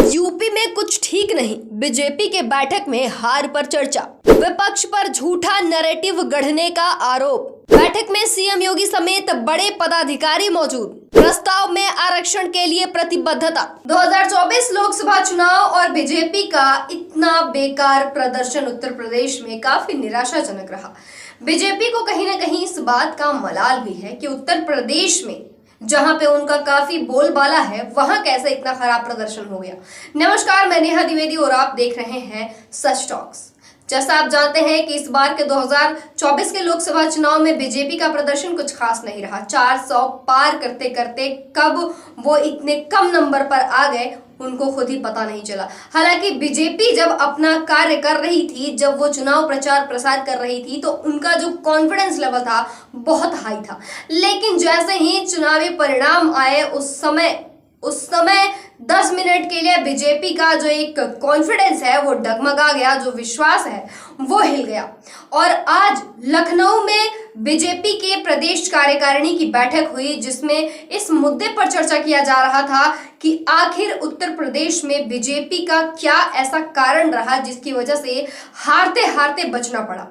UP में कुछ ठीक नहीं, बीजेपी के बैठक में हार पर चर्चा, विपक्ष पर झूठा नैरेटिव गढ़ने का आरोप। बैठक में सीएम योगी समेत बड़े पदाधिकारी मौजूद। प्रस्ताव में आरक्षण के लिए प्रतिबद्धता। 2024 लोकसभा चुनाव और बीजेपी का इतना बेकार प्रदर्शन उत्तर प्रदेश में काफी निराशाजनक रहा। बीजेपी को कहीं न कहीं इस बात का मलाल भी है कि उत्तर प्रदेश में जहां पे उनका काफी बोलबाला है, वहां कैसे इतना खराब प्रदर्शन हो गया। नमस्कार, मैं नेहा द्विवेदी और आप देख रहे हैं सच टॉक्स। जैसा आप जानते हैं कि इस बार के 2024 के लोकसभा चुनाव में बीजेपी का प्रदर्शन कुछ खास नहीं रहा। 400 पार करते करते कब वो इतने कम नंबर पर आ गए, उनको खुद ही पता नहीं चला। हालांकि बीजेपी जब अपना कार्य कर रही थी, जब वो चुनाव प्रचार प्रसार कर रही थी, तो उनका जो कॉन्फिडेंस लेवल था बहुत हाई था। लेकिन जैसे ही चुनावी परिणाम आए, उस समय 10 मिनट के लिए बीजेपी का जो एक कॉन्फिडेंस है वो डगमगा गया, जो विश्वास है वो हिल गया। और आज लखनऊ में बीजेपी के प्रदेश कार्यकारिणी की बैठक हुई, जिसमें इस मुद्दे पर चर्चा किया जा रहा था कि आखिर उत्तर प्रदेश में बीजेपी का क्या ऐसा कारण रहा जिसकी वजह से हारते हारते बचना पड़ा।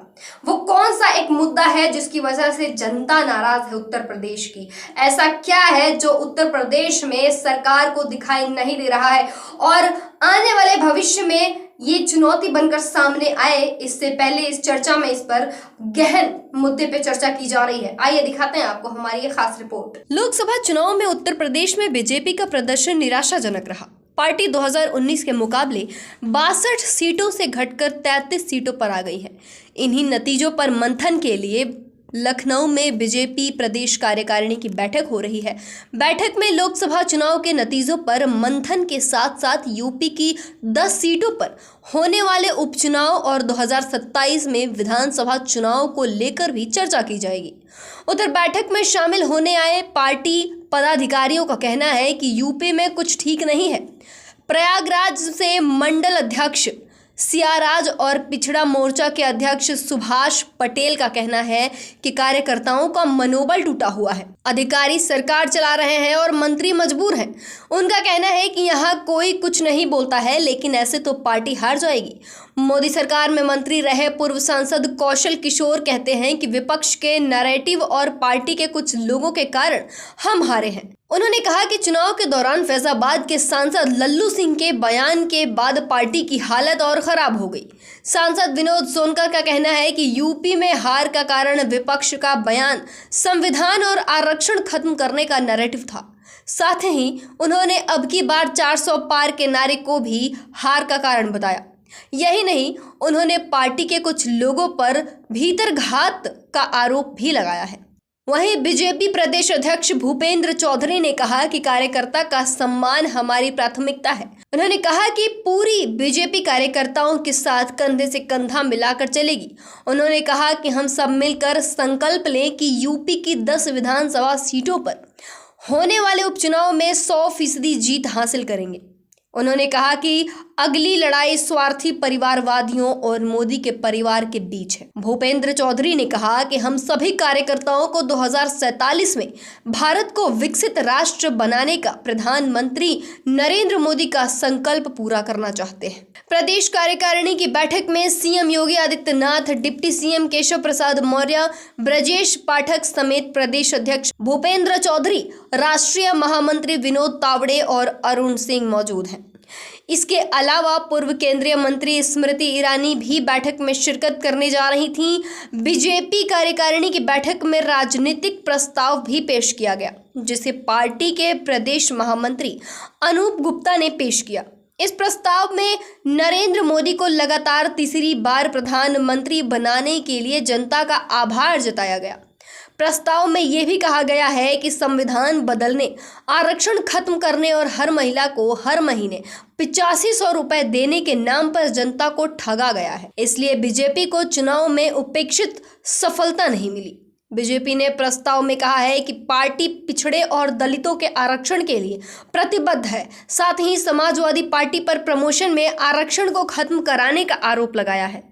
वो कौन सा एक मुद्दा है जिसकी वजह से जनता नाराज है उत्तर प्रदेश की। ऐसा क्या है जो उत्तर प्रदेश में सरकार को दिखाई नहीं दे रहा है और आने वाले भविष्य में ये चुनौती बनकर सामने आए। इससे पहले इस चर्चा में इस पर गहन मुद्दे पे चर्चा की जा रही है। आइए दिखाते हैं आपको हमारी ये खास रिपोर्ट। लोकसभा चुनाव में उत्तर प्रदेश में बीजेपी का प्रदर्शन निराशाजनक रहा। पार्टी 2019 के मुकाबले 62 सीटों से घटकर 33 सीटों पर आ गई है। इन्हीं नतीजों पर मंथन के लिए लखनऊ में बीजेपी प्रदेश कार्यकारिणी की बैठक हो रही है। बैठक में लोकसभा चुनाव के नतीजों पर मंथन के साथ साथ यूपी की 10 सीटों पर होने वाले उपचुनाव और 2027 में विधानसभा चुनाव को लेकर भी चर्चा की जाएगी। उधर बैठक में शामिल होने आए पार्टी पदाधिकारियों का कहना है कि यूपी में कुछ ठीक नहीं है। प्रयागराज से मंडल अध्यक्ष सियाराज और पिछड़ा मोर्चा के अध्यक्ष सुभाष पटेल का कहना है कि कार्यकर्ताओं का मनोबल टूटा हुआ है। अधिकारी सरकार चला रहे हैं और मंत्री मजबूर हैं। उनका कहना है कि यहाँ कोई कुछ नहीं बोलता है, लेकिन ऐसे तो पार्टी हार जाएगी। मोदी सरकार में मंत्री रहे पूर्व सांसद कौशल किशोर कहते हैं कि विपक्ष के नैरेटिव और पार्टी के कुछ लोगों के कारण हम हारे हैं। उन्होंने कहा कि चुनाव के दौरान फैजाबाद के सांसद लल्लू सिंह के बयान के बाद पार्टी की हालत और खराब हो गई। सांसद विनोद सोनकर का कहना है कि यूपी में हार का कारण विपक्ष का बयान संविधान और आरक्षण खत्म करने का नैरेटिव था। साथ ही उन्होंने अब की बार 400 पार के नारे को भी हार का कारण बताया। यही नहीं, उन्होंने पार्टी के कुछ लोगों पर भीतरघात का आरोप भी लगाया है। वहीं बीजेपी प्रदेश अध्यक्ष भूपेंद्र चौधरी ने कहा कि कार्यकर्ता का सम्मान हमारी प्राथमिकता है। उन्होंने कहा कि पूरी बीजेपी कार्यकर्ताओं के साथ कंधे से कंधा मिलाकर चलेगी। उन्होंने कहा कि हम सब मिलकर संकल्प लें कि यूपी की 10 विधानसभा सीटों पर होने वाले उपचुनाव में 100% जीत हासिल करेंगे। उन्होंने कहा कि अगली लड़ाई स्वार्थी परिवारवादियों और मोदी के परिवार के बीच है। भूपेंद्र चौधरी ने कहा कि हम सभी कार्यकर्ताओं को 2047 में भारत को विकसित राष्ट्र बनाने का प्रधानमंत्री नरेंद्र मोदी का संकल्प पूरा करना चाहते हैं। प्रदेश कार्यकारिणी की बैठक में CM Yogi Adityanath, deputy CM Keshav Prasad Maurya, Brajesh Pathak समेत प्रदेश अध्यक्ष भूपेंद्र चौधरी, राष्ट्रीय महामंत्री विनोद तावड़े और अरुण सिंह मौजूद हैं। इसके अलावा पूर्व केंद्रीय मंत्री स्मृति ईरानी भी बैठक में शिरकत करने जा रही थीं। बीजेपी कार्यकारिणी की बैठक में राजनीतिक प्रस्ताव भी पेश किया गया, जिसे पार्टी के प्रदेश महामंत्री अनूप गुप्ता ने पेश किया। इस प्रस्ताव में नरेंद्र मोदी को लगातार तीसरी बार प्रधानमंत्री बनाने के लिए जनता का आभार जताया गया। प्रस्ताव में यह भी कहा गया है कि संविधान बदलने, आरक्षण खत्म करने और हर महिला को हर महीने 8500 रुपए देने के नाम पर जनता को ठगा गया है। इसलिए बीजेपी को चुनाव में उपेक्षित सफलता नहीं मिली। बीजेपी ने प्रस्ताव में कहा है कि पार्टी पिछड़े और दलितों के आरक्षण के लिए प्रतिबद्ध है। साथ ही समाजवादी पार्टी पर प्रमोशन में आरक्षण को खत्म कराने का आरोप लगाया है।